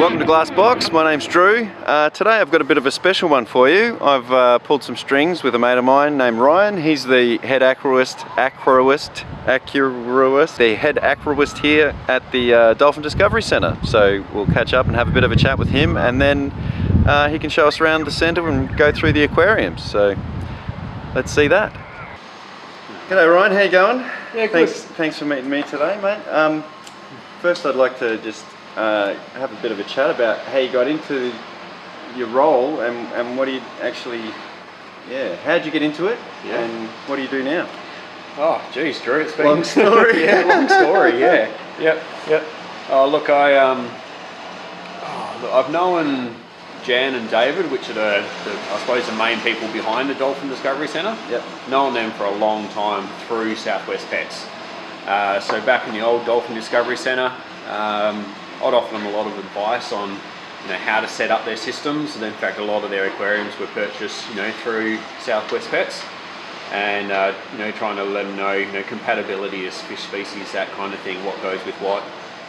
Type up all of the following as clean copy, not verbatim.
Welcome to GlassBox. My name's Drew. Today I've got a bit of a special one for you. I've pulled some strings with a mate of mine named Ryan. He's the head aquarist here at the Dolphin Discovery Centre. So we'll catch up and have a bit of a chat with him, and then he can show us around the centre and go through the aquariums. So let's see that. G'day Ryan, how you going? Yeah, good. Thanks for meeting me today, mate. First I'd like to just have a bit of a chat about how you got into your role and what do you actually, how'd you get into it, and what do you do now? Oh, geez, Drew, it's been long story. Yeah, long story. Yeah, yep. Oh, look, I've known Jan and David, which are I suppose the main people behind the Dolphin Discovery Centre. Yep. Known them for a long time through Southwest Pets. So back in the old Dolphin Discovery Centre, I'd offer them a lot of advice on, how to set up their systems. And in fact, a lot of their aquariums were purchased, through Southwest Pets, and trying to let them know, compatibility as fish species, that kind of thing, what goes with what,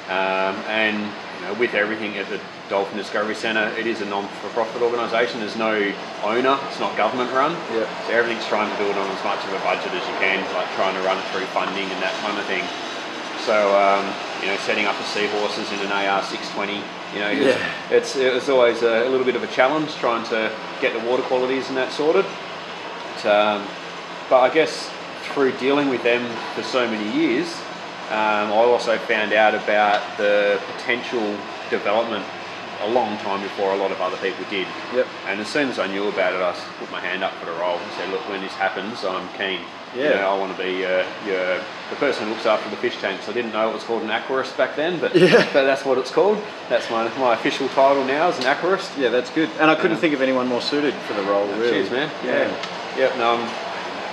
and with everything at the Dolphin Discovery Centre, it is a non-for-profit organisation. There's no owner, it's not government run. Yep. So everything's trying to do it on as much of a budget as you can, like trying to run it through funding and that kind of thing. So, setting up the seahorses in an AR620, it was always a little bit of a challenge trying to get the water qualities and that sorted. But I guess through dealing with them for so many years, I also found out about the potential development a long time before a lot of other people did. Yep. And as soon as I knew about it, I put my hand up for the role and said, look, when this happens, I'm keen. Yeah. I want to be the person who looks after the fish tanks. I didn't know it was called an aquarist back then, but that's what it's called. That's my official title now, is an aquarist. Yeah, that's good. And I couldn't think of anyone more suited for the role, really. Cheers, man. Yeah. Yep. No,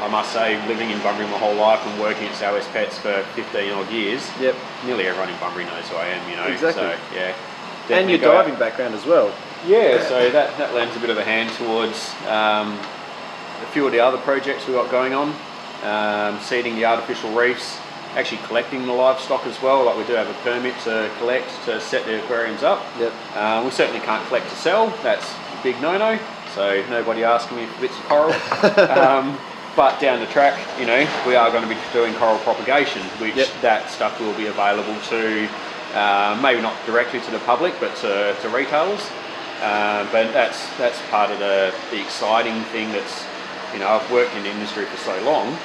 I must say, living in Bunbury my whole life and working at Southwest Pets for 15 odd years. Yep. Nearly everyone in Bunbury knows who I am. Exactly. So yeah. And your diving background as well. Yeah, so that lends a bit of a hand towards a few of the other projects we've got going on. Seeding the artificial reefs, actually collecting the livestock as well. Like, we do have a permit to collect, to set the aquariums up. Yep. We certainly can't collect to sell. That's a big no-no. So nobody asking me for bits of coral. But down the track, we are going to be doing coral propagation, which that stuff will be available to, maybe not directly to the public, but to retailers. But that's part of the exciting thing. That's, I've worked in the industry for so long,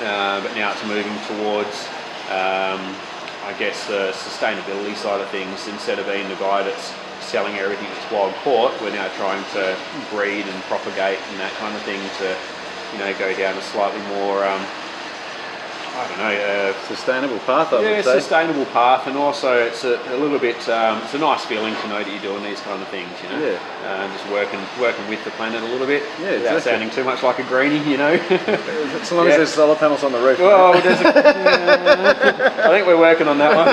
but now it's moving towards, I guess, the sustainability side of things. Instead of being the guy that's selling everything that's wild caught, we're now trying to breed and propagate and that kind of thing to, go down a slightly more, sustainable path, I would say. Sustainable path, and also it's a little bit, it's a nice feeling to know that you're doing these kind of things, just working with the planet a little bit, without sounding too much like a greenie, As long as there's solar panels on the roof. Well, I think we're working on that one.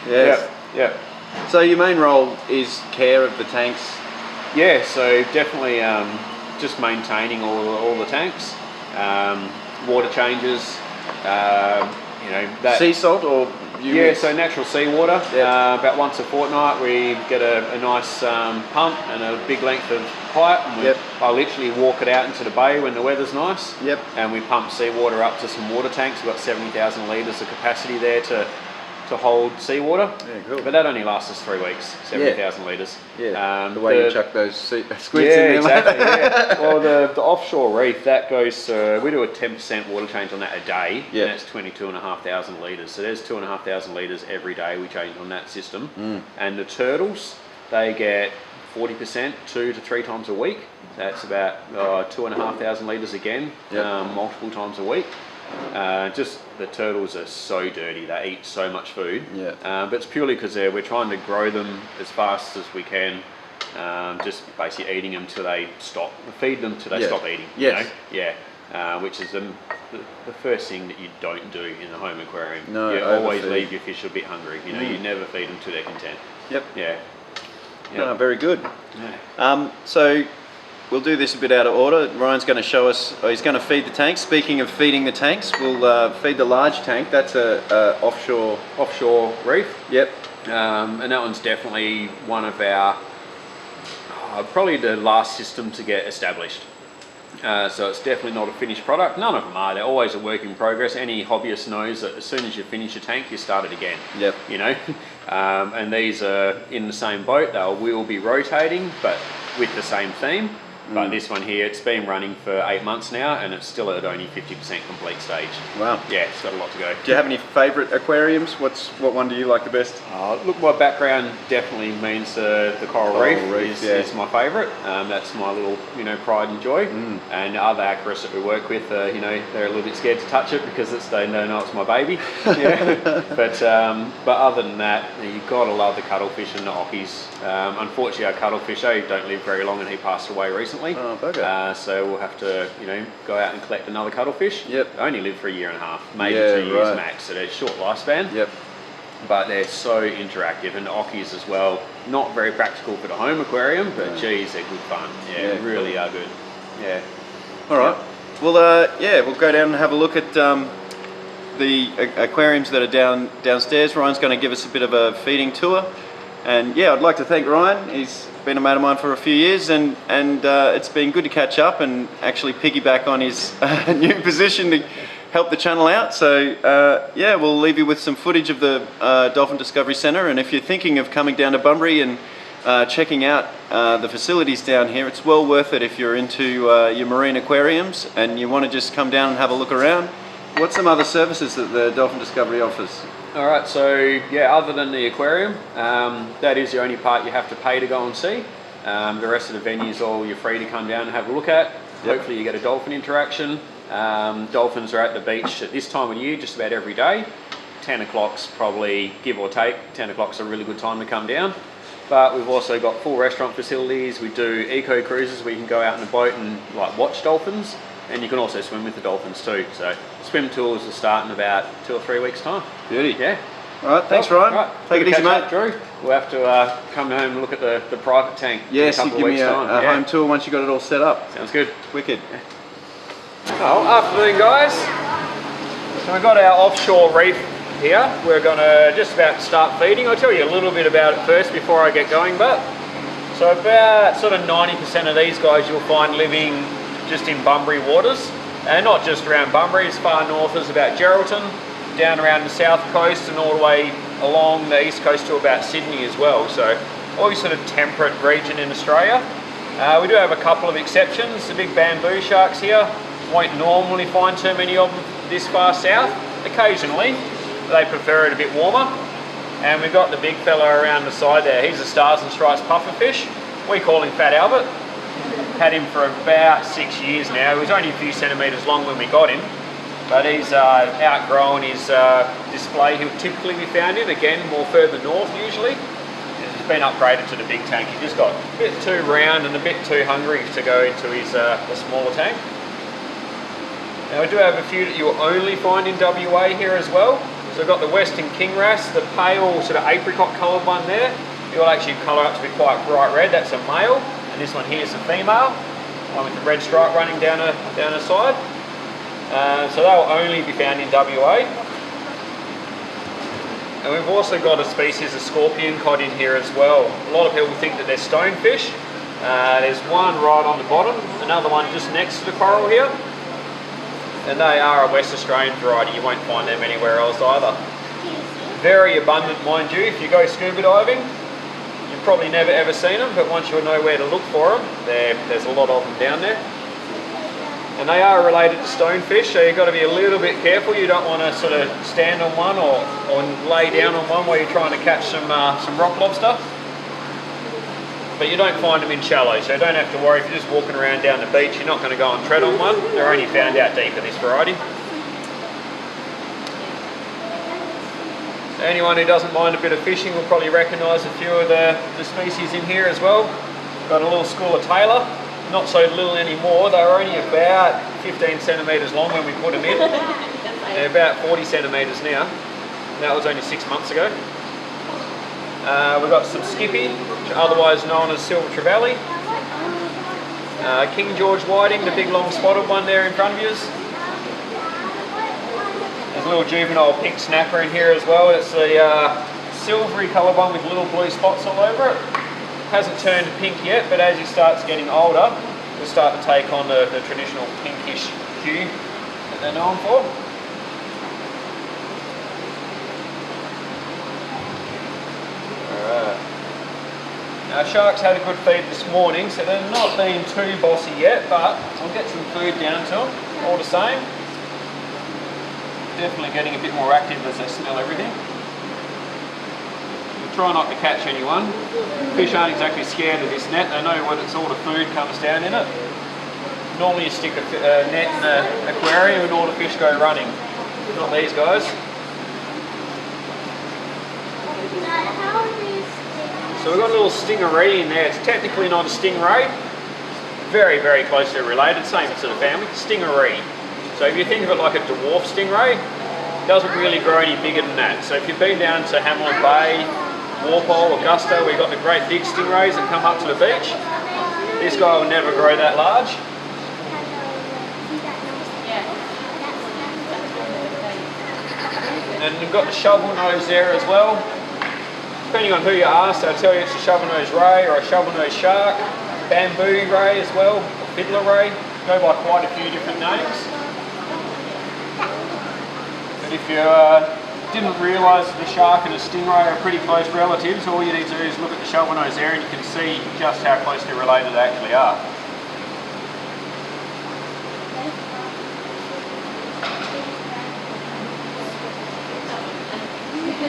Yes. Yeah. So your main role is care of the tanks? Yeah, so definitely just maintaining all the tanks. Water changes, that sea salt or so natural seawater. About once a fortnight we get a nice pump and a big length of pipe, and I literally walk it out into the bay when the weather's nice. And we pump seawater up to some water tanks. We've got 70,000 litres of capacity there to hold seawater. Yeah, cool. But that only lasts us 3 weeks, 70,000 litres. Yeah, the way you chuck those squids in there. Exactly, Well, the offshore reef, that goes, we do a 10% water change on that a day, and that's 22,500 litres. So there's 2,500 litres every day we change on that system. And the turtles, they get 40%, 2 to 3 times a week. That's about 2,500 litres again, multiple times a week. Just the turtles are so dirty, they eat so much food, but it's purely because we're trying to grow them as fast as we can, just basically eating them till they stop, feed them till they stop eating, which is the first thing that you don't do in a home aquarium. No, you always leave your fish a bit hungry, you never feed them to their content. No, very good. So we'll do this a bit out of order. Ryan's going to show us, he's going to feed the tanks. Speaking of feeding the tanks, we'll feed the large tank. That's a offshore reef. Yep. And that one's definitely one of our, probably the last system to get established. So it's definitely not a finished product. None of them are. They're always a work in progress. Any hobbyist knows that as soon as you finish a tank, you start it again. Yep. You know, and these are in the same boat. They will be rotating, but with the same theme. But this one here, it's been running for 8 months now, and it's still at only 50% complete stage. Wow. Yeah, it's got a lot to go. Do you have any favourite aquariums? What one do you like the best? Look, my background definitely means the coral reef is my favourite. That's my little, pride and joy. And other aquarists that we work with, they're a little bit scared to touch it because they know it's my baby. But other than that, you've got to love the cuttlefish and the ockies. Unfortunately, our cuttlefish, they don't live very long, and he passed away recently. Oh, bugger. So we'll have to, go out and collect another cuttlefish. Yep. They only live for 1.5 years, maybe 2 years max, so they're a short lifespan. Yep. But they're so interactive, and ockies as well. Not very practical for the home aquarium, but geez, they're good fun. Yeah, really are good. Yeah. All right. Well, we'll go down and have a look at the aquariums that are downstairs. Ryan's going to give us a bit of a feeding tour. And yeah, I'd like to thank Ryan. He's been a mate of mine for a few years, and it's been good to catch up and actually piggyback on his new position to help the channel out. So yeah, we'll leave you with some footage of the Dolphin Discovery Centre, and if you're thinking of coming down to Bunbury and checking out the facilities down here, it's well worth it if you're into your marine aquariums and you want to just come down and have a look around. What's some other services that the Dolphin Discovery offers? Alright, so yeah, other than the aquarium, that is the only part you have to pay to go and see. The rest of the venues all you're free to come down and have a look at. Yep. Hopefully you get a dolphin interaction. Dolphins are at the beach at this time of year just about every day. 10 o'clock's probably, give or take, 10 o'clock's a really good time to come down. But we've also got full restaurant facilities. We do eco cruises where you can go out in a boat and watch dolphins. And you can also swim with the dolphins too. So swim tours will start in about 2 or 3 weeks time. Beauty. Yeah. All right, thanks Ryan. Right. Take it easy, mate. Drew. We'll have to come home and look at the private tank yes, in a couple you of give weeks' me a home tour once you got it all set up. Sounds good. Wicked. Well, afternoon guys. So we've got our offshore reef here. We're going to just about to start feeding. I'll tell you a little bit about it first before I get going, but so about sort of 90% of these guys you'll find living just in Bunbury waters, and not just around Bunbury, as far north as about Geraldton, down around the south coast and all the way along the east coast to about Sydney as well. So all sort of temperate region in Australia. We do have a couple of exceptions. The big bamboo sharks here, won't normally find too many of them this far south. Occasionally, they prefer it a bit warmer. And we've got the big fella around the side there. He's a stars and stripes pufferfish. We call him Fat Albert. Had him for about 6 years now. He was only a few centimetres long when we got him, but he's outgrown his display he would typically be found in, again more further north usually. He's been upgraded to the big tank. He just got a bit too round and a bit too hungry to go into his the smaller tank. Now we do have a few that you'll only find in WA here as well. So we've got the Western King Wrasse, the pale sort of apricot coloured one there. You'll actually colour up to be quite bright red, that's a male. And this one here is a female, one with the red stripe running down her side. So they'll only be found in WA. And we've also got a species of scorpion cod in here as well. A lot of people think that they're stonefish. There's one right on the bottom, another one just next to the coral here. And they are a West Australian variety, you won't find them anywhere else either. Very abundant, mind you, if you go scuba diving. You've probably never ever seen them, but once you'll know where to look for them, there's a lot of them down there. And they are related to stonefish, so you've got to be a little bit careful. You don't want to sort of stand on one or lay down on one while you're trying to catch some rock lobster. But you don't find them in shallow, so you don't have to worry if you're just walking around down the beach, you're not going to go and tread on one. They're only found out deeper, this variety. Anyone who doesn't mind a bit of fishing will probably recognise a few of the species in here as well. Got a little school of tailor, not so little anymore. They were only about 15 centimetres long when we put them in. They're about 40 centimetres now. That was only 6 months ago. We've got some skippy, otherwise known as silver trevally. King George whiting, the big long spotted one there in front of you. There's a little juvenile pink snapper in here as well. It's the silvery coloured one with little blue spots all over it. Hasn't turned pink yet, but as he starts getting older, we'll start to take on the traditional pinkish hue that they're known for. Alright. Now sharks had a good feed this morning, so they're not being too bossy yet, but we'll get some food down to them all the same. Definitely getting a bit more active as they smell everything. We'll try not to catch anyone. Fish aren't exactly scared of this net, they know when it's all the food comes down in it. Normally you stick a net in an aquarium and all the fish go running. Not these guys. So we've got a little stingery in there. It's technically not a stingray. Very, very closely related, same sort of family. Stingery. So if you think of it like a dwarf stingray, it doesn't really grow any bigger than that. So if you've been down to Hamlin Bay, Walpole, Augusta, we've got the great big stingrays that come up to the beach. This guy will never grow that large. And you've got the shovel nose there as well. Depending on who you ask, they'll tell you it's a shovel nose ray or a shovel nose shark. Bamboo ray as well, or fiddler ray. Go by quite a few different names. But if you didn't realise that the shark and the stingray are pretty close relatives, all you need to do is look at the shovel nose there and you can see just how closely related they actually are.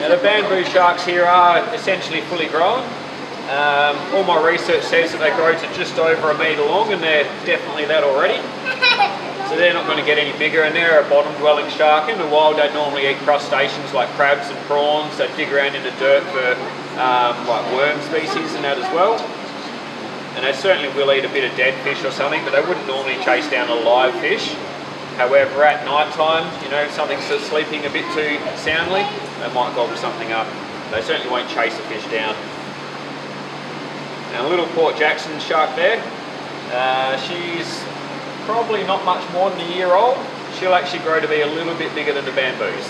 Now the bamboo sharks here are essentially fully grown. All my research says that they grow to just over a metre long, and they're definitely that already. So they're not going to get any bigger, and they're a bottom dwelling shark. In the wild they normally eat crustaceans like crabs and prawns. They dig around in the dirt for like worm species and that as well. And they certainly will eat a bit of dead fish or something, but they wouldn't normally chase down a live fish. However, at night time, you know, if something's sleeping a bit too soundly, they might gobble something up. They certainly won't chase a fish down. Now, a little Port Jackson shark there. She's probably not much more than a year old. She'll actually grow to be a little bit bigger than the bamboos.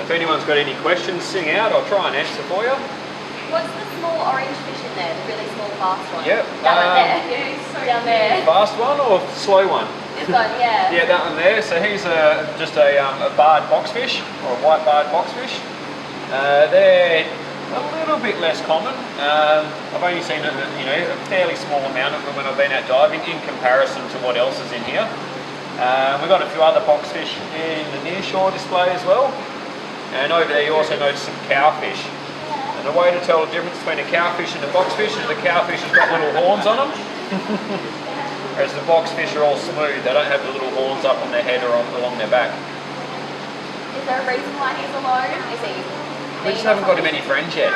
If anyone's got any questions, sing out. I'll try and answer for you. What's the small orange fish in there? The really small fast one? Yep. Down there. Down there. Fast one or slow one? This one, yeah. Yeah, that one there. So he's just a barred boxfish, or a white barred boxfish. They're a little bit less common. I've only seen a fairly small amount of them when I've been out diving in comparison to what else is in here. We've got a few other boxfish in the near shore display as well. And over there you also notice some cowfish. And the way to tell the difference between a cowfish and a boxfish is the cowfish has got little horns on them. Whereas the boxfish are all smooth, they don't have the little horns up on their head or along their back. Is there a reason why he's alone? Is he? We just haven't got him any friends yet.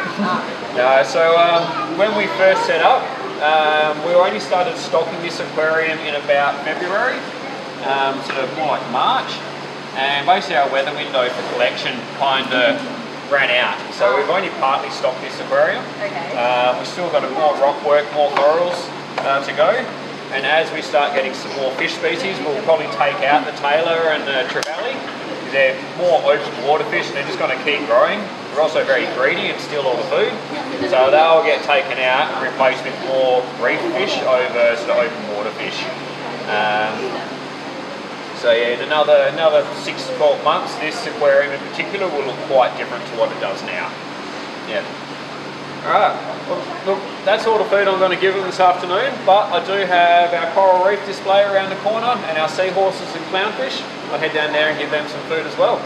No, so when we first set up, we only started stocking this aquarium in about February, sort of more like March. And basically our weather window for collection kind of ran out. So we've only partly stocked this aquarium. Okay. We've still got more rock work, more corals to go. And as we start getting some more fish species, we'll probably take out the tailor and the trevally. They're more open water fish and they're just going to keep growing. They're also very greedy and steal all the food. So they'll get taken out and replaced with more reef fish over sort of open water fish. So yeah, in another 6 to 12 months, this aquarium in particular will look quite different to what it does now. Yeah. Alright, well, look, that's all the food I'm going to give them this afternoon, but I do have our coral reef display around the corner and our seahorses and clownfish. I'll head down there and give them some food as well.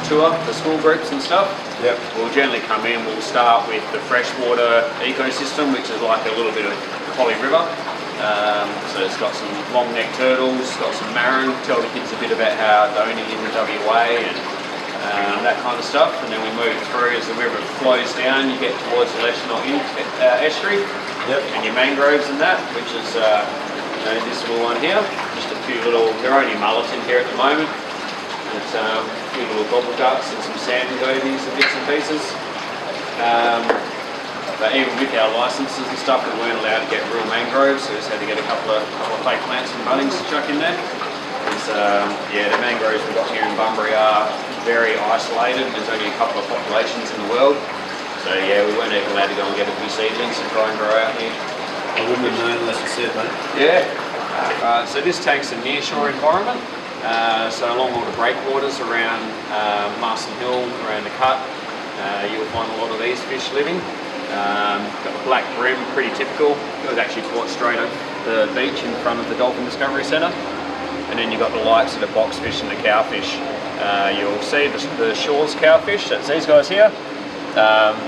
tour for school groups and stuff. Yep. We'll generally come in, we'll start with the freshwater ecosystem, which is like a little bit of Polly River. So it's got some long-necked turtles, got some marron, tell the kids a bit about how it's only in the WA and that kind of stuff. And then we move through as the river flows down, you get towards the Leichenau estuary. Yep. And your mangroves and that, which is this little one here. Just a few little, they're only mullet in here at the moment. It's a few little gobble ducks and some sand gobies and bits and pieces. But even with our licenses and stuff, we weren't allowed to get real mangroves, so we just had to get a couple of fake plants and buddings to chuck in there. Yeah, the mangroves we've got here in Bunbury are very isolated. There's only a couple of populations in the world. So yeah, we weren't even allowed to go and get a few seedlings and try and grow out here. I wouldn't have known unless you said, mate. Yeah. So this tank's a nearshore environment. So along all the breakwaters around Marston Hill, around the Cut, you'll find a lot of these fish living. Got the black brim, pretty typical. It was actually caught straight over the beach in front of the Dolphin Discovery Centre. And then you've got the likes of the boxfish and the cowfish. You'll see the Shaw's cowfish, that's these guys here.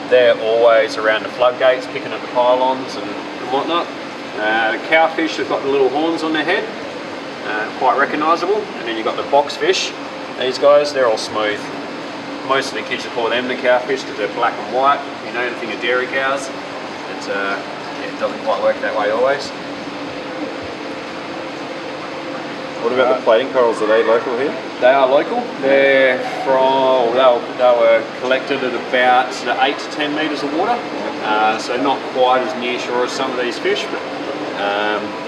They're always around the floodgates, picking at the pylons and whatnot. The cowfish have got the little horns on their head, quite recognisable. And then you've got the boxfish. These guys, they're all smooth. Most of the kids will call them the cowfish because they're black and white. You know anything of dairy cows, it doesn't quite work that way always. What about the plating corals? Are they local here? They are local. They're from, they were collected at about 8 to 10 metres of water. So not quite as near shore as some of these fish, but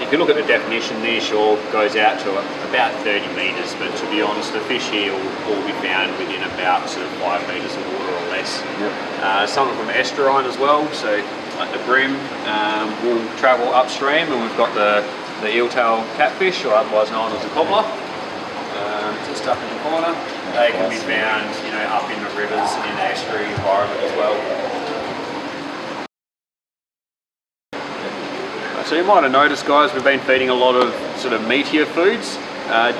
if you look at the definition, near shore goes out to about 30 metres, but to be honest, the fish here will be found within about sort of 5 metres of water or less. Yep. Some of them estuarine as well, so like the brim will travel upstream, and we've got the eeltail catfish, or otherwise known as the cobbler, just up in the corner. They can be found, up in the rivers and in the estuary environment as well. So you might have noticed, guys, we've been feeding a lot of sort of meatier foods.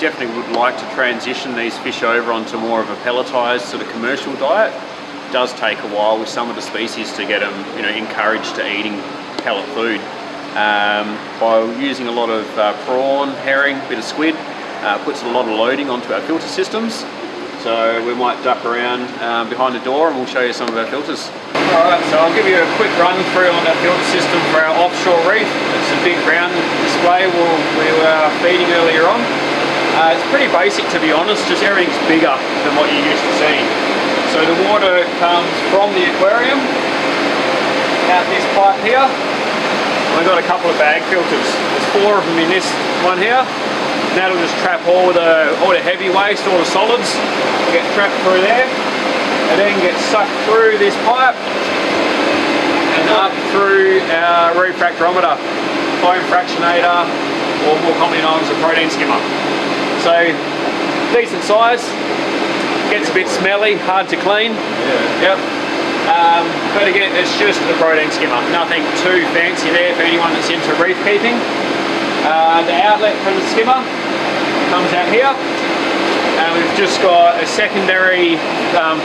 Definitely would like to transition these fish over onto more of a pelletised sort of commercial diet. It does take a while with some of the species to get them, encouraged to eating pellet food. By using a lot of prawn, herring, bit of squid, puts a lot of loading onto our filter systems. So we might duck around behind the door and we'll show you some of our filters. Alright, so I'll give you a quick run through on that filter system for our offshore reef. It's a big round display we were feeding earlier on. It's pretty basic, to be honest, just everything's bigger than what you're used to seeing. So the water comes from the aquarium out this pipe here. We've got a couple of bag filters. There's 4 of them in this one here. And that'll just trap all the heavy waste, all the solids, get trapped through there, and then get sucked through this pipe and up through our refractometer, foam fractionator, or more commonly known as a protein skimmer. So decent size, gets a bit smelly, hard to clean. Yeah. Yep. But again, it's just a protein skimmer, nothing too fancy there for anyone that's into reef keeping. The outlet from the skimmer comes out here, and we've just got a secondary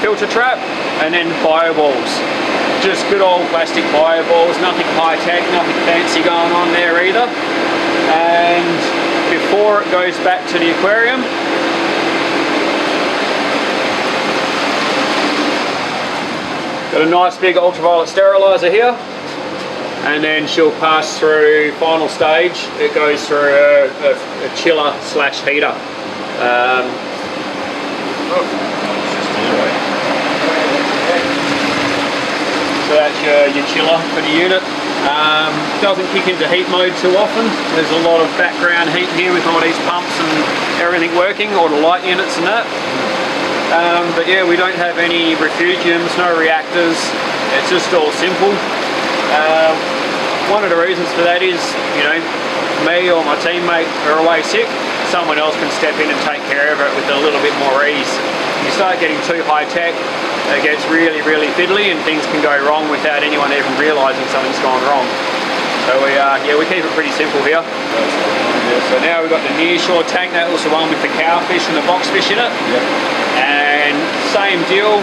filter trap and then bio balls. Just good old plastic bio balls, nothing high tech, nothing fancy going on there either. And before it goes back to the aquarium, got a nice big ultraviolet sterilizer here, and then she'll pass through final stage. It goes through a chiller / heater. So that's your chiller for the unit. Doesn't kick into heat mode too often. There's a lot of background heat here with all these pumps and everything working, all the light units and that. But yeah, we don't have any refugiums, no reactors. It's just all simple. One of the reasons for that is, me or my teammate are away sick, someone else can step in and take care of it with a little bit more ease. You start getting too high tech, it gets really, really fiddly, and things can go wrong without anyone even realising something's gone wrong. So we keep it pretty simple here. So now we've got the near shore tank. That was the one with the cowfish and the box fish in it. And same deal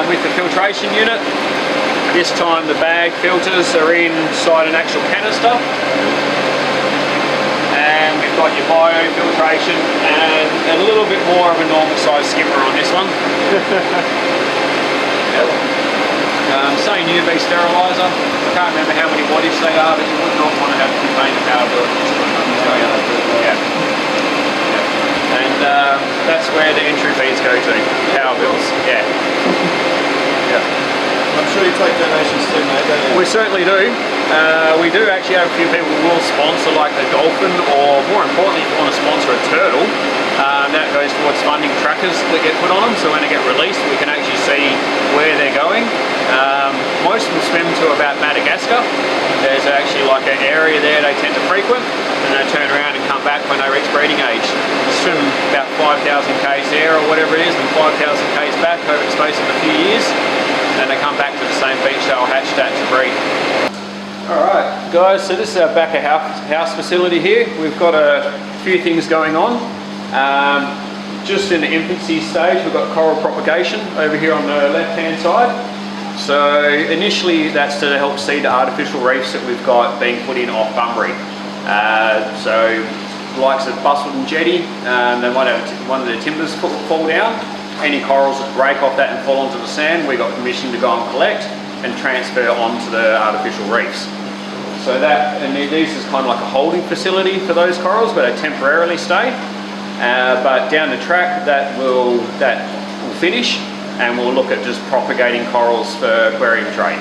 with the filtration unit. This time the bag filters are inside an actual canister. And we've got your bio filtration and a little bit more of a normal size skimmer on this one. Same UV sterilizer. I can't remember how many wattage they are, but you would not want to have a container power bill. And that's where the entry fees go to, power bills. I'm sure you take donations too, mate, don't you? We certainly do. We do actually have a few people who will sponsor, like the dolphin, or more importantly, if you want to sponsor a turtle, that goes towards funding trackers that get put on them, so when they get released we can actually see where they're going. Most of them swim to about Madagascar. There's actually like an area there they tend to frequent, and they turn around and come back when they reach breeding age. They swim about 5,000 k's there or whatever it is, and 5,000 k's back over the space of a few years. Then they come back to the same beach they were hatched at to breed. Alright guys, so this is our back of house facility here. We've got a few things going on. Just in the infancy stage, we've got coral propagation over here on the left hand side. So initially that's to help seed the artificial reefs that we've got being put in off Bunbury. So the likes of Busselton Jetty, they might have one of their timbers fall down. Any corals that break off that and fall onto the sand, we got permission to go and collect and transfer onto the artificial reefs. So that, and this is kind of like a holding facility for those corals, but they temporarily stay. But down the track, that will finish, and we'll look at just propagating corals for aquarium trade.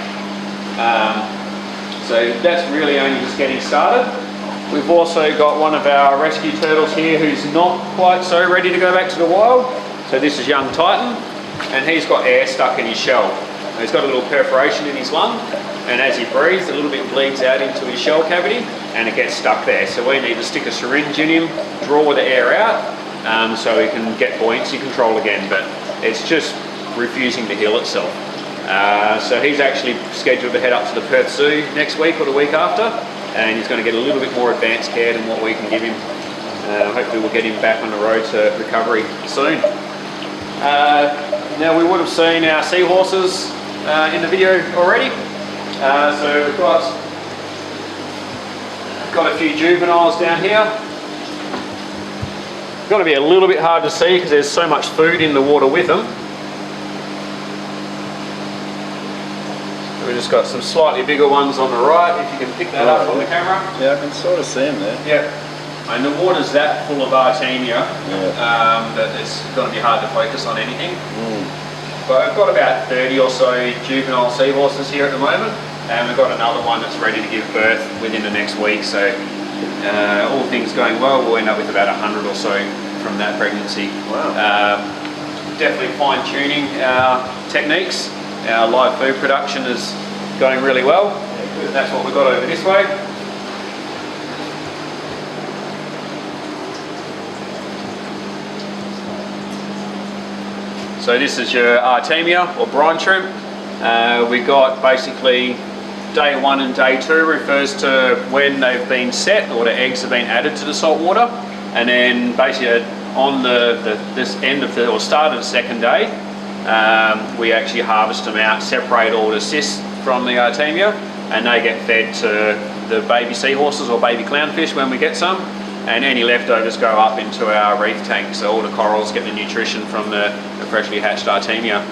So that's really only just getting started. We've also got one of our rescue turtles here who's not quite so ready to go back to the wild. So this is young Titan, and he's got air stuck in his shell. He's got a little perforation in his lung, and as he breathes, a little bit bleeds out into his shell cavity, and it gets stuck there. So we need to stick a syringe in him, draw the air out, so he can get buoyancy control again, but it's just refusing to heal itself. So he's actually scheduled to head up to the Perth Zoo next week or the week after, and he's going to get a little bit more advanced care than what we can give him. Hopefully we'll get him back on the road to recovery soon. Now we would have seen our seahorses in the video already. So we've got a few juveniles down here. It's going to be a little bit hard to see because there's so much food in the water with them. We've just got some slightly bigger ones on the right, if you can pick that up on the camera. Yeah, I can sort of see them there. Yeah. And the water's that full of Artemia that it's going to be hard to focus on anything. But I've got about 30 or so juvenile seahorses here at the moment, and we've got another one that's ready to give birth within the next week. So all things going well, we'll end up with about 100 or so from that pregnancy. Wow. Definitely fine-tuning our techniques. Our live food production is going really well. Yeah, that's what we've got over this way. So this is your Artemia or brine shrimp. We got basically day 1 and day 2 refers to when they've been set or the eggs have been added to the salt water, and then basically on this end of the or start of the second day, we actually harvest them out, separate all the cysts from the Artemia, and they get fed to the baby seahorses or baby clownfish when we get some. And any leftovers go up into our reef tank, so all the corals get the nutrition from the freshly hatched Artemia.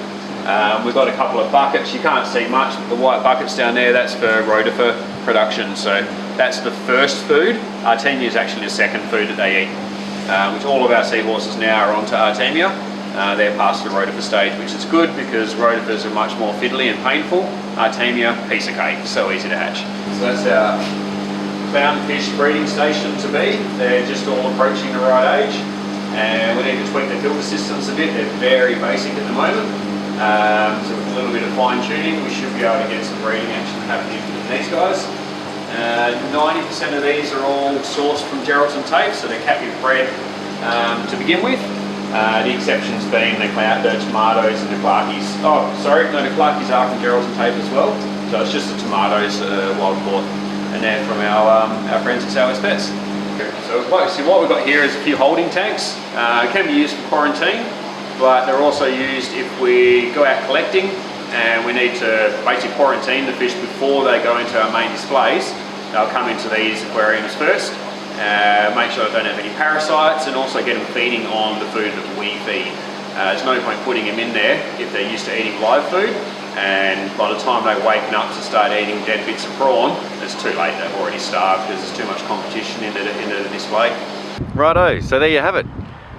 We've got a couple of buckets. You can't see much, but the white buckets down there, that's for rotifer production. So that's the first food. Artemia is actually the second food that they eat, which all of our seahorses now are onto Artemia. They're past the rotifer stage, which is good because rotifers are much more fiddly and painful. Artemia, piece of cake, so easy to hatch. So that's our clownfish breeding station to be. They're just all approaching the right age, and we need to tweak the filter systems a bit. They're very basic at the moment, so with a little bit of fine tuning we should be able to get some breeding action happening with these guys. 90% of these are all sourced from Geraldton Tape, so they're captive bred to begin with. The exceptions being the tomatoes and the clarkies. Oh, sorry, no, the clarkies are from Geraldton Tape as well, so it's just the tomatoes wild caught. And they're from our friends at Sour's Pets. So what we've got here is a few holding tanks. It can be used for quarantine, but they're also used if we go out collecting and we need to basically quarantine the fish before they go into our main displays. They'll come into these aquariums first, make sure they don't have any parasites, and also get them feeding on the food that we feed. There's no point putting them in there if they're used to eating live food, and by the time they're waking up to start eating dead bits of prawn, it's too late. They've already starved because there's too much competition into the display. Righto, so there you have it.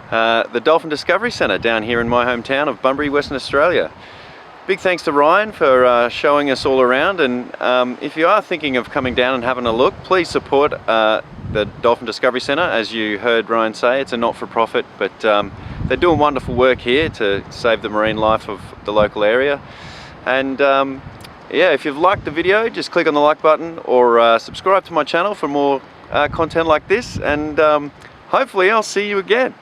The Dolphin Discovery Centre down here in my hometown of Bunbury, Western Australia. Big thanks to Ryan for showing us all around, and if you are thinking of coming down and having a look, please support the Dolphin Discovery Centre. As you heard Ryan say, it's a not-for-profit, but they're doing wonderful work here to save the marine life of the local area. And yeah, if you've liked the video, just click on the like button or subscribe to my channel for more content like this, and hopefully I'll see you again.